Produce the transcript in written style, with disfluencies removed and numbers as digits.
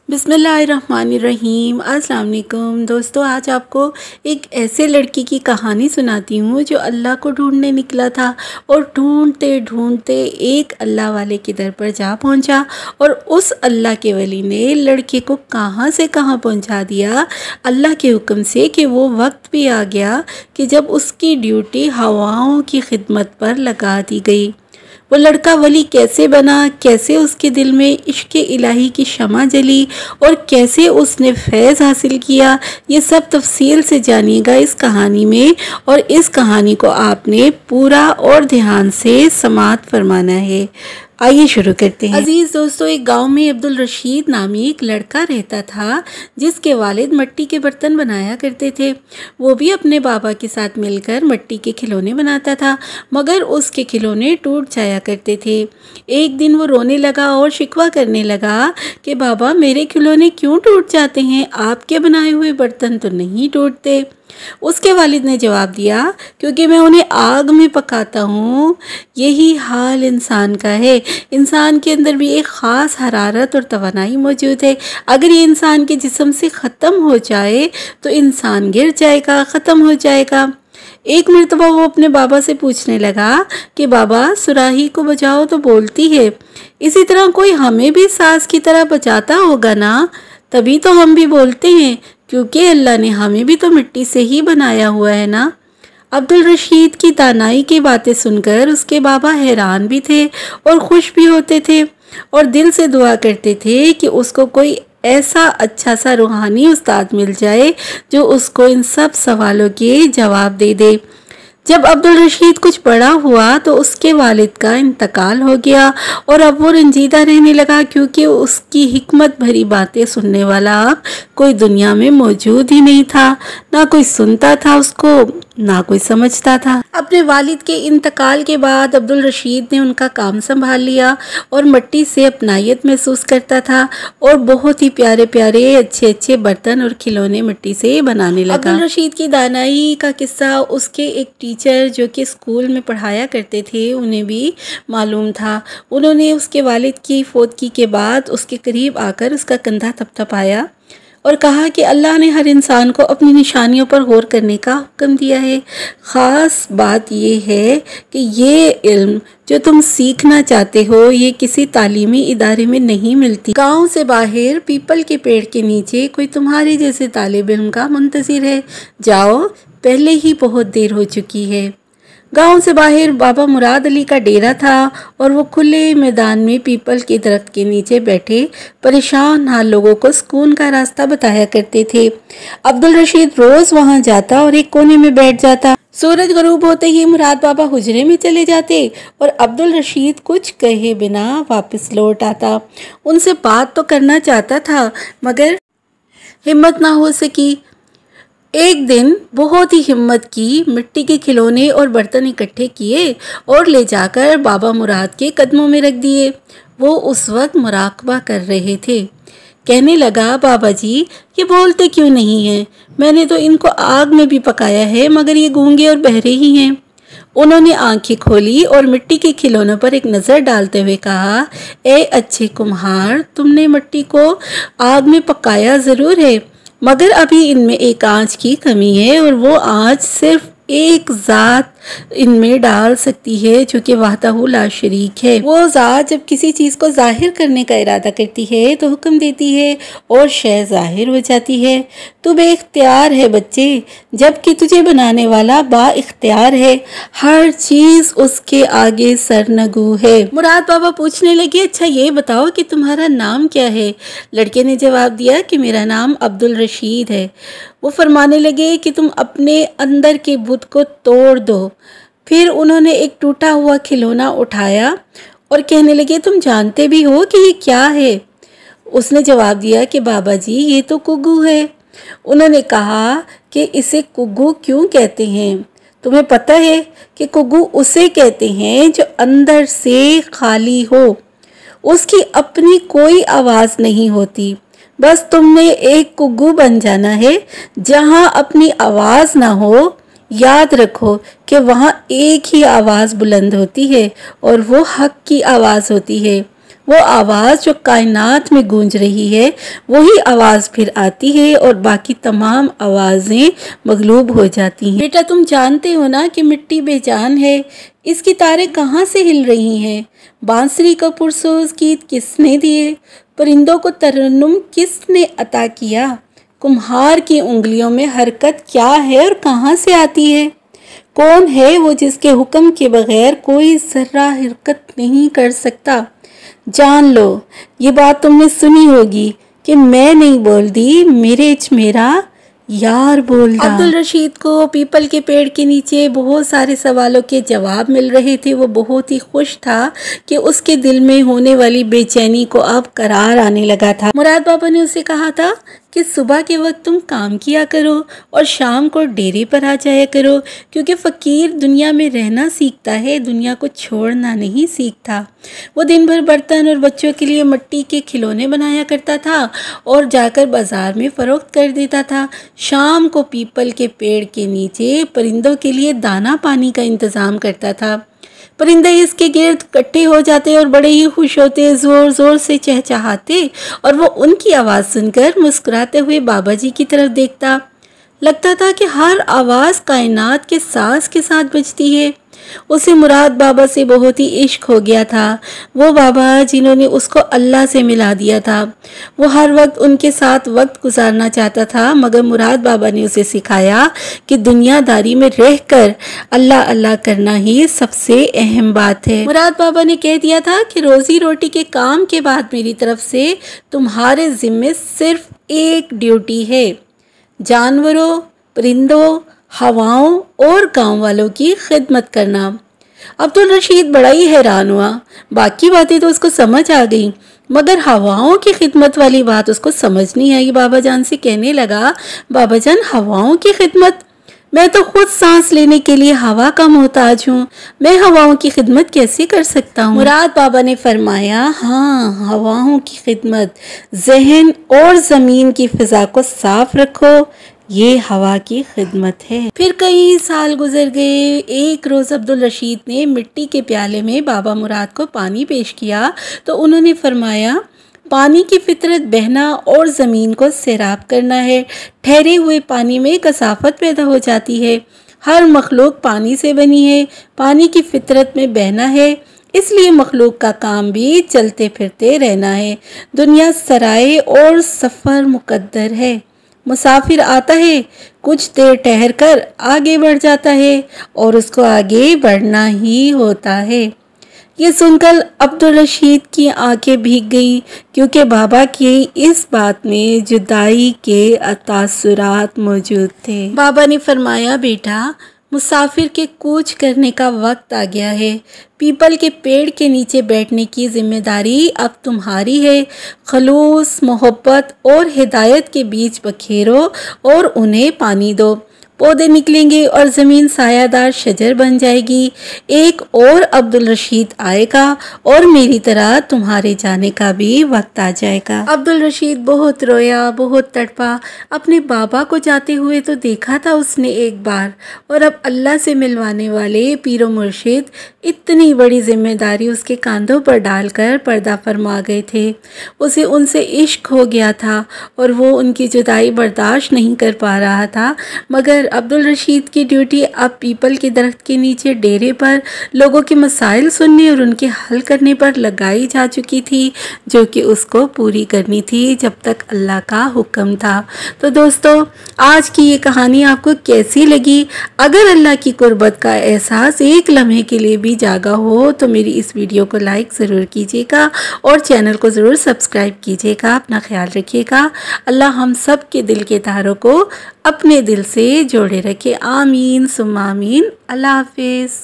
बिस्मिल्लाहिर्रहमानिर्रहीम। अस्सलाम वालेकुम दोस्तों, आज आपको एक ऐसे लड़की की कहानी सुनाती हूँ जो अल्लाह को ढूंढने निकला था और ढूंढते ढूंढते एक अल्लाह वाले के दर पर जा पहुँचा और उस अल्लाह के वली ने लड़के को कहाँ से कहाँ पहुँचा दिया अल्लाह के हुक्म से कि वो वक्त भी आ गया कि जब उसकी ड्यूटी हवाओं की खिदमत पर लगा दी गई। वो लड़का वली कैसे बना, कैसे उसके दिल में इश्क़ इलाही की शमा जली और कैसे उसने फैज़ हासिल किया, ये सब तफसील से जानिएगा इस कहानी में। और इस कहानी को आपने पूरा और ध्यान से समाअत फरमाना है। आइए शुरू करते हैं। अजीज़ दोस्तों, एक गांव में अब्दुल रशीद नामी एक लड़का रहता था जिसके वालिद मिट्टी के बर्तन बनाया करते थे। वो भी अपने बाबा के साथ मिलकर मिट्टी के खिलौने बनाता था, मगर उसके खिलौने टूट जाया करते थे। एक दिन वो रोने लगा और शिकवा करने लगा कि बाबा, मेरे खिलौने क्यों टूट जाते हैं, आपके बनाए हुए बर्तन तो नहीं टूटते। उसके वालिद ने जवाब दिया, क्योंकि मैं उन्हें आग में पकाता हूँ। यही हाल इंसान का है। इंसान के अंदर भी एक ख़ास हरारत और तवानाई मौजूद है। अगर ये इंसान के जिस्म से ख़त्म हो जाए तो इंसान गिर जाएगा, ख़त्म हो जाएगा। एक मरतबा वो अपने बाबा से पूछने लगा कि बाबा, सुराही को बजाओ तो बोलती है, इसी तरह कोई हमें भी सास की तरह बजाता होगा ना, तभी तो हम भी बोलते हैं, क्योंकि अल्लाह ने हमें भी तो मिट्टी से ही बनाया हुआ है ना। अब्दुल रशीद की दानाई की बातें सुनकर उसके बाबा हैरान भी थे और खुश भी होते थे और दिल से दुआ करते थे कि उसको कोई ऐसा अच्छा सा रूहानी उस्ताद मिल जाए जो उसको इन सब सवालों के जवाब दे दे। जब अब्दुल रशीद कुछ बड़ा हुआ तो उसके वालिद का इंतकाल हो गया और अब वो रंजीदा रहने लगा, क्योंकि उसकी हिकमत भरी बातें सुनने वाला कोई दुनिया में मौजूद ही नहीं था। ना कोई सुनता था उसको, ना कोई समझता था। अपने वालिद के इंतकाल के बाद अब्दुल रशीद ने उनका काम संभाल लिया और मिट्टी से अपनायत महसूस करता था और बहुत ही प्यारे प्यारे अच्छे अच्छे बर्तन और खिलौने मिट्टी से बनाने लगा। अब्दुल रशीद की दानाई का किस्सा उसके एक टीचर जो कि स्कूल में पढ़ाया करते थे उन्हें भी मालूम था। उन्होंने उसके वालिद की फौतगी के बाद उसके करीब आकर उसका कंधा थपथपाया और कहा कि अल्लाह ने हर इंसान को अपनी निशानियों पर गौर करने का हुक्म दिया है। ख़ास बात यह है कि ये इल्म जो तुम सीखना चाहते हो ये किसी तालीमी इदारे में नहीं मिलती। गांव से बाहर पीपल के पेड़ के नीचे कोई तुम्हारे जैसे तालिब इल्म का मुंतज़िर है। जाओ, पहले ही बहुत देर हो चुकी है। गांव से बाहर बाबा मुराद अली का डेरा था और वो खुले मैदान में पीपल के दरख्त के नीचे बैठे परेशान हाल लोगों को सुकून का रास्ता बताया करते थे। अब्दुल रशीद रोज वहां जाता और एक कोने में बैठ जाता। सूरज गरूब होते ही मुराद बाबा हुजरे में चले जाते और अब्दुल रशीद कुछ कहे बिना वापस लौट आता। उनसे बात तो करना चाहता था मगर हिम्मत ना हो सकी। एक दिन बहुत ही हिम्मत की, मिट्टी के खिलौने और बर्तन इकट्ठे किए और ले जाकर बाबा मुराद के कदमों में रख दिए। वो उस वक्त मुराकबा कर रहे थे। कहने लगा, बाबा जी, ये बोलते क्यों नहीं हैं? मैंने तो इनको आग में भी पकाया है मगर ये गूंगे और बहरे ही हैं। उन्होंने आंखें खोली और मिट्टी के खिलौनों पर एक नज़र डालते हुए कहा, ए अच्छे कुम्हार, तुमने मिट्टी को आग में पकाया ज़रूर है, मगर अभी इनमें एक आंच की कमी है और वो आंच सिर्फ एक ज़ात इनमें डाल सकती है जो कि वहदहू ला शरीक है। वो ज़ात जब किसी चीज़ को जाहिर करने का इरादा करती है तो हुक्म देती है और शय जाहिर हो जाती है। तू बेइख्तियार है बच्चे, जबकि तुझे बनाने वाला बा इख्तियार है। हर चीज़ उसके आगे सरनगू है। मुराद बाबा पूछने लगे, अच्छा ये बताओ कि तुम्हारा नाम क्या है? लड़के ने जवाब दिया कि मेरा नाम अब्दुल रशीद है। वो फरमाने लगे कि तुम अपने अंदर के बुत को तोड़ दो। फिर उन्होंने एक टूटा हुआ खिलौना उठाया और कहने लगे, तुम जानते भी हो कि ये क्या है? उसने जवाब दिया कि बाबा जी, ये तो कुग्गू है। उन्होंने कहा कि इसे कुग्गू क्यों कहते हैं? तुम्हें पता है कि कुग्गू उसे कहते हैं जो अंदर से खाली हो, उसकी अपनी कोई आवाज़ नहीं होती। बस तुमने एक कुग्गू बन जाना है जहां अपनी आवाज़ ना हो। याद रखो कि वहाँ एक ही आवाज़ बुलंद होती है और वो हक की आवाज़ होती है। وہ آواز جو کائنات میں گونج رہی ہے وہی آواز پھر آتی ہے اور باقی تمام آوازیں مغلوب ہو جاتی ہیں۔ بیٹا تم جانتے ہو نا کہ مٹی بے جان ہے، اس کی تاریں کہاں سے ہل رہی ہیں؟ بانسری کو پرسوز گیت کس نے دیے؟ پرندوں کو ترنم کس نے عطا کیا؟ کمہار کی انگلیوں میں حرکت کیا ہے اور کہاں سے آتی ہے؟ کون ہے وہ جس کے حکم کے بغیر کوئی ذرہ حرکت نہیں کر سکتا؟ جان لو، یہ بات تم نے سنی ہوگی کہ میں نہیں بول دی، میرا یار بول دا۔ عبدالرشید کو پیپل کے پیڑ کے نیچے بہت سارے سوالوں کے جواب مل رہے تھے۔ وہ بہت ہی خوش تھا کہ اس کے دل میں ہونے والی بے چینی کو اب قرار آنے لگا تھا۔ مراد بابا نے اسے کہا تھا کہ صبح کے وقت تم کام کیا کرو اور شام کو ڈیرے پر آ جایا کرو، کیونکہ فقیر دنیا میں رہنا سیکھتا ہے، دنیا کو چھوڑنا نہیں سیکھتا۔ وہ دن بھر برتن اور بچوں کے لیے مٹی کے کھلونے بنایا کرتا تھا اور جا کر بازار میں فروخت کر دیتا تھا۔ شام کو پیپل کے پیڑ کے نیچے پرندوں کے لیے دانا پانی کا انتظام کرتا تھا۔ پرندے اس کے گرد اکٹھے ہو جاتے اور بڑے ہی خوش ہوتے، زور زور سے چہچہاتے، اور وہ ان کی آواز سن کر مسکراتے ہوئے بابا جی کی طرف دیکھتا۔ لگتا تھا کہ ہر آواز کائنات کے ساز کے ساتھ بجتی ہے۔ اسے مراد بابا سے بہت ہی عشق ہو گیا تھا، وہ بابا جنہوں نے اس کو اللہ سے ملا دیا تھا۔ وہ ہر وقت ان کے ساتھ وقت گزارنا چاہتا تھا، مگر مراد بابا نے اسے سکھایا کہ دنیا داری میں رہ کر اللہ اللہ کرنا ہی سب سے اہم بات ہے۔ مراد بابا نے کہہ دیا تھا کہ روزی روٹی کے کام کے بعد میری طرف سے تمہارے ذمے صرف ایک ڈیوٹی ہے، جانوروں، پرندوں، ہواؤں اور گاؤں والوں کی خدمت کرنا۔ عبدالرشید بڑا ہی حیران ہوا، باقی باتیں تو اس کو سمجھ آ گئیں مگر ہواؤں کی خدمت والی بات اس کو سمجھ نہیں آئی۔ بابا جان سے کہنے لگا، بابا جان ہواؤں کی خدمت؟ میں تو خود سانس لینے کے لیے ہوا کا محتاج ہوں، میں ہواؤں کی خدمت کیسے کر سکتا ہوں؟ مراد بابا نے فرمایا، ہاں ہواؤں کی خدمت، ذہن اور زمین کی فضا کو صاف رکھو، یہ ہوا کی خدمت ہے۔ پھر کئی سال گزر گئے۔ ایک روز عبدالرشید نے مٹی کے پیالے میں بابا مراد کو پانی پیش کیا تو انہوں نے فرمایا، پانی کی فطرت بہنا اور زمین کو سیراب کرنا ہے۔ ٹھہرے ہوئے پانی میں کثافت پیدا ہو جاتی ہے۔ ہر مخلوق پانی سے بنی ہے، پانی کی فطرت میں بہنا ہے، اس لیے مخلوق کا کام بھی چلتے پھرتے رہنا ہے۔ دنیا سرائے اور سفر مقدر ہے۔ مسافر آتا ہے، کچھ دیر ٹھہر کر آگے بڑھ جاتا ہے اور اس کو آگے بڑھنا ہی ہوتا ہے۔ یہ سن کر عبدالرشید کی آنکھیں بھیگ گئی، کیونکہ بابا کی اس بات میں جدائی کے تاثرات موجود تھے۔ بابا نے فرمایا، بیٹا مسافر کے کوچ کرنے کا وقت آ گیا ہے، پیپل کے پیڑ کے نیچے بیٹھنے کی ذمہ داری اب تمہاری ہے۔ خلوص، محبت اور ہدایت کے بیج بکھیرو اور انہیں پانی دو، پودے نکلیں گے اور زمین سایہ دار شجر بن جائے گی۔ ایک اور عبدالرشید آئے گا اور میری طرح تمہارے جانے کا بھی وقت آ جائے گا۔ عبدالرشید بہت رویا، بہت تڑپا۔ اپنے بابا کو جاتے ہوئے تو دیکھا تھا اس نے ایک بار، اور اب اللہ سے ملوانے والے پیر و مرشد اتنی بڑی ذمہ داری اس کے کاندھوں پر ڈال کر پردہ فرما گئے تھے۔ اسے ان سے عشق ہو گیا تھا اور وہ ان کی جدائی برداشت نہیں کر پا رہا تھا، مگر عبدالرشید کی ڈیوٹی اب پیپل کے درخت کے نیچے ڈیرے پر لوگوں کے مسائل سننے اور ان کے حل کرنے پر لگائی جا چکی تھی، جو کہ اس کو پوری کرنی تھی جب تک اللہ کا حکم تھا۔ تو دوستو، آج کی یہ کہانی آپ کو کیسی لگی؟ اگر اللہ کی قربت کا احساس ایک لمحے کے لیے بھی جاگا ہو تو میری اس ویڈیو کو لائک ضرور کیجیے گا اور چینل کو ضرور سبسکرائب کیجیے گا۔ اپنا خیال رکھیے گا۔ اللہ ہم سب کے دل کے تاروں کو اپنے دل سے جوڑے رکھے۔ آمین ثم آمین۔ اللہ حافظ۔